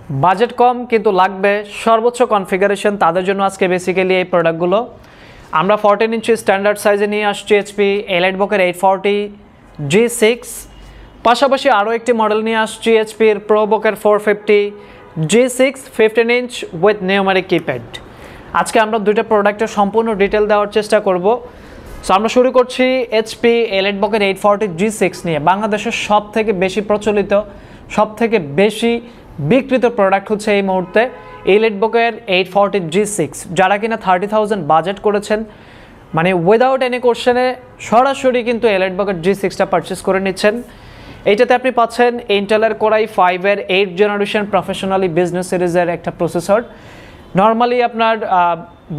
Budget কম কিন্তু লাগবে সর্বোচ্চ কনফিগারেশন, তাদের জন্য আজকে বেসিক্যালি এই প্রোডাক্টগুলো। আমরা 14 ইঞ্চি স্ট্যান্ডার্ড সাইজে নিয়ে আসছি এইচপি এলাইটবুকের 840 G6, পাশাপাশি আরও একটি মডেল নিয়ে আসছি এইচপির প্রোবুকের 450 G6 15 inch with numeric keypad. আজকে আমরা দুইটা প্রোডাক্টের সম্পূর্ণ ডিটেল দেওয়ার চেষ্টা করব। সো আমরা শুরু করছি এইচপি এলাইটবুকের 840 G6 নিয়ে। বাংলাদেশের সব থেকে বেশি প্রচলিত, সব থেকে বেশি বিক্রিত প্রোডাক্ট হচ্ছে এই মুহূর্তে এলাইটবুকের 840 G6। যারা কিনা 30,000 বাজেট করেছেন, মানে উইদাউট এনি কোশ্চেনে সরাসরি কিন্তু এলাইটবুকের G6টা পারচেস করে নিচ্ছেন। এইটাতে আপনি পাচ্ছেন ইন্টেলের কোরাই 5-এর 8th জেনারেশন প্রফেশনালি বিজনেস সিরিজের একটা প্রসেসর। নর্মালি আপনার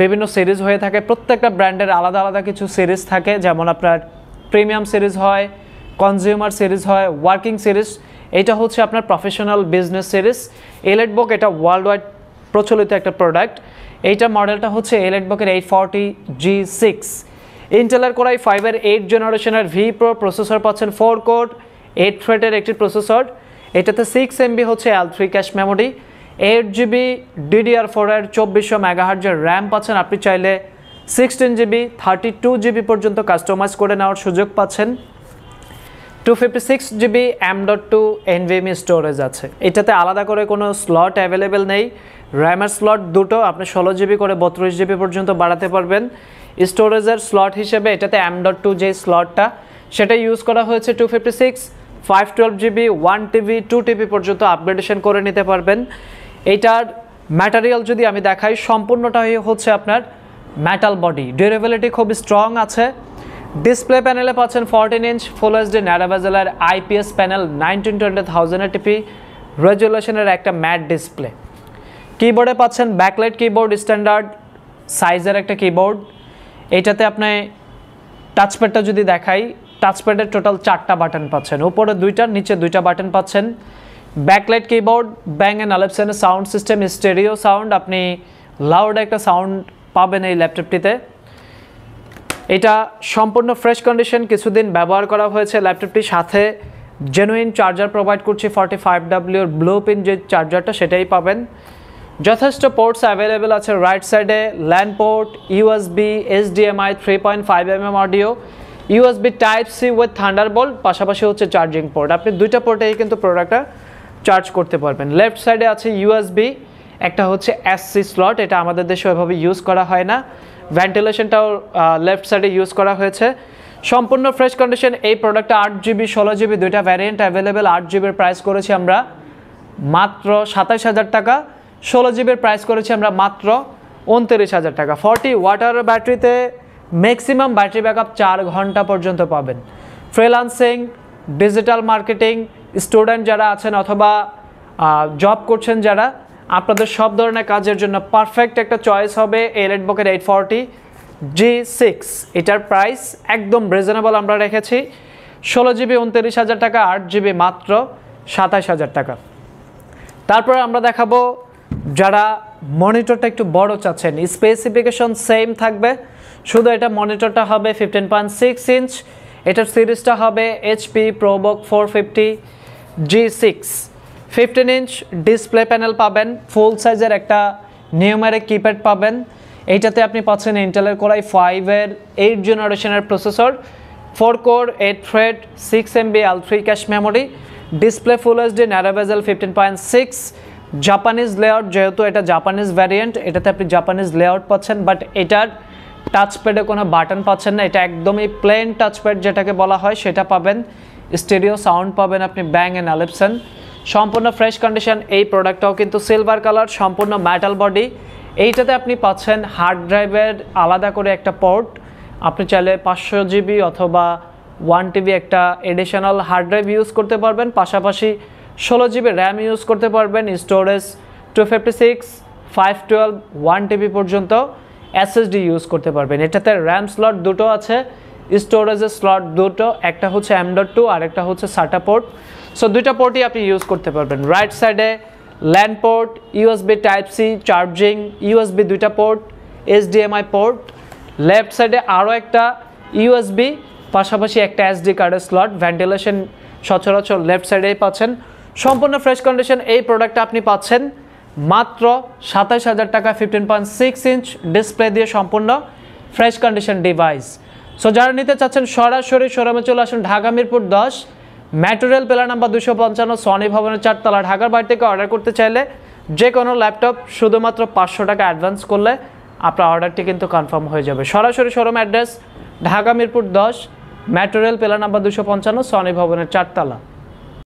বিভিন্ন সিরিজ হয়ে থাকে, প্রত্যেকটা ব্র্যান্ডের আলাদা আলাদা কিছু সিরিজ থাকে, যেমন আপনার প্রিমিয়াম সিরিজ হয়, কনজিউমার সিরিজ হয়, ওয়ার্কিং সিরিজ। এটা হচ্ছে আপনার প্রফেশনাল বিজনেস সিরিজ। এলাইটবুক এটা ওয়ার্ল্ড ওয়াইড প্রচলিত একটা প্রোডাক্ট। এইটা মডেলটা হচ্ছে এলাইটবুকের 840 G6। ইন্টেলের কোরাই 5-এর 8th জেনারেশনের ভি প্রো প্রসেসর পাচ্ছেন, 4 কোর 8 থ্রেডের একটি প্রসেসর। এটাতে 6 MB হচ্ছে L3 ক্যাশ মেমোরি, 8GB DDR4-এর 2400 মেগাহার্জের র্যাম পাচ্ছেন। আপনি চাইলে 16GB 32GB পর্যন্ত কাস্টমাইজ করে নেওয়ার সুযোগ পাচ্ছেন। 256GB M.2 NVMe স্টোরেজ আছে। এটাতে আলাদা করে কোনো স্লট অ্যাভেলেবেল নেই। র্যামের স্লট দুটো, আপনি 16GB করে 32GB পর্যন্ত বাড়াতে পারবেন। স্টোরেজের স্লট হিসেবে এটাতে M.2 যে স্লটটা সেটা ইউজ করা হয়েছে 256, 512GB 1TB 2TB পর্যন্ত আপগ্রেডেশন করে নিতে পারবেন। এইটার ম্যাটেরিয়াল যদি আমি দেখাই, সম্পূর্ণটাই হচ্ছে আপনার মেটাল বডি, ডিউরেবিলিটি খুব স্ট্রং আছে। ডিসপ্লে প্যানেলে পাচ্ছেন 14 ইঞ্চ ফুল এইচডি ন্যারো বেজেলের IPS প্যানেল, 1920x1080p রেজুলেশনের একটা ম্যাট ডিসপ্লে। কিবোর্ডে পাচ্ছেন ব্যাকলাইট কিবোর্ড, স্ট্যান্ডার্ড সাইজের একটা কিবোর্ড। এইটাতে আপনি টাচপ্যাডটা যদি দেখাই, টাচপ্যাডের টোটাল 4টা বাটন পাচ্ছেন, উপরে 2টা নিচে 2টা বাটন পাচ্ছেন। ব্যাকলাইট কিবোর্ড, ব্যাং অ্যান্ড অলিপসনের সাউন্ড সিস্টেম, স্টেরিও সাউন্ড, আপনি লাউড একটা সাউন্ড পাবেন এই ল্যাপটপটিতে। এটা সম্পূর্ণ ফ্রেশ কন্ডিশন, কিছুদিন ব্যবহার করা হয়েছে ল্যাপটপটির সাথে। জেনুইন চার্জার প্রোভাইড করছি, 45W ব্লু পিন যে চার্জারটা সেটাই পাবেন। যথেষ্ট পোর্টস অ্যাভেলেবেল আছে। রাইট সাইডে LAN port, USB, HDMI 3.5mm audio, USB Type-C with Thunderbolt, পাশাপাশি হচ্ছে চার্জিং পোর্ট। আপনি দুইটা পোর্টেই কিন্তু প্রোডাক্টটা চার্জ করতে পারবেন। লেফট সাইডে আছে USB, একটা হচ্ছে SC স্লট, এটা আমাদের দেশে ওইভাবে ইউজ করা হয় না। ভেন্টিলেশনটাও লেফট সাইডে ইউজ করা হয়েছে। সম্পূর্ণ ফ্রেশ কন্ডিশন। এই প্রোডাক্টটা 8GB 16GB দুইটা ভ্যারিয়েন্ট অ্যাভেলেবেল। 8GBর প্রাইস করেছি আমরা মাত্র 27,000 টাকা, 16GBর প্রাইস করেছি আমরা মাত্র 29,000 টাকা। 40 ওয়াটার ব্যাটারিতে ম্যাক্সিমাম ব্যাটারি ব্যাকআপ 4 ঘন্টা পর্যন্ত পাবেন। ফ্রিল্যান্সিং, ডিজিটাল মার্কেটিং, স্টুডেন্ট যারা আছেন অথবা জব করছেন যারা, আপনাদের সব ধরনের কাজের জন্য পারফেক্ট একটা চয়েস হবে এলাইটবুকের 840 G6। এটার প্রাইস একদম রিজনেবল আমরা রেখেছি, 16GB 29,000 টাকা, 8GB মাত্র 27,000 টাকা। তারপরে আমরা দেখাবো যারা মনিটরটা একটু বড় চাচ্ছেন, স্পেসিফিকেশন সেম থাকবে, শুধু এটা মনিটরটা হবে 15.6 ইঞ্চ। এটার সিরিজটা হবে HP ProBook 450 G6। 15 inch display panel পাবেন, ফুল সাইজের একটা নিউমেরিক কিপ্যাড পাবেন। এইটাতে আপনি পাচ্ছেন ইন্টেলের কোরাই 5-এর 8th জেনারেশনের processor, 4 core 8 thread 6 MB L3 cache memory, display full HD narrow বেজেল 15.6, জাপানিজ লেআউট, যেহেতু এটা জাপানিজ ভ্যারিয়েন্ট এটাতে আপনি জাপানিজ লেআউট পাচ্ছেন, বাট এটার টাচপ্যাডে কোনো বাটন পাচ্ছেন না, এটা একদমই প্লেন টাচপ্যাড যেটাকে বলা হয় সেটা পাবেন। স্টেরিও সাউন্ড পাবেন আপনি, ব্যাং অ্যান্ড অলিপসন। সম্পূর্ণ ফ্রেশ কন্ডিশন। এই প্রোডাক্টটাও কিন্তু সিলভার কালার, সম্পূর্ণ মেটাল বডি। এইটাতে আপনি পাচ্ছেন হার্ড ড্রাইভের আলাদা করে একটা পোর্ট, আপনি চাইলে 500GB অথবা 1TB একটা এডিশনাল হার্ড ড্রাইভ ইউজ করতে পারবেন, পাশাপাশি 16GB র্যাম ইউজ করতে পারবেন। স্টোরেজ 256, 512, 1TB পর্যন্ত SSD ইউজ করতে পারবেন। এটাতে র্যাম স্লট দুটো আছে, স্টোরেজের স্লট দুটো, একটা হচ্ছে M.2 আর একটা হচ্ছে SATA পোর্ট। সো দুইটা পোর্টই আপনি ইউজ করতে পারবেন। রাইট সাইডে LAN port, USB Type-C charging, USB দুইটা পোর্ট, HDMI পোর্ট। লেফট সাইডে আরও একটা USB, পাশাপাশি একটা SD কার্ডের স্লট। ভেন্টিলেশন সচরাচর লেফট সাইডেই পাচ্ছেন। সম্পূর্ণ ফ্রেশ কন্ডিশন এই প্রোডাক্টটা আপনি পাচ্ছেন মাত্র 27,000 টাকা 15.6 ইঞ্চ ডিসপ্লে দিয়ে সম্পূর্ণ ফ্রেশ কন্ডিশন ডিভাইস। সো যারা নিতে চাচ্ছেন সরাসরি শোরুমে চলে আসুন, Dhaka Mirpur 10 metro rail pillar number 255 Sony ভবনের 4 তলা। ঢাকার বাইরে থেকে অর্ডার করতে চাইলে যে কোনো ল্যাপটপ শুধুমাত্র 500 টাকা অ্যাডভান্স করলে আপনার অর্ডারটি কিন্তু কনফার্ম হয়ে যাবে। সরাসরি showroom address Dhaka Mirpur 10 metro rail pillar number 255 Sony ভবনের 4 তলা।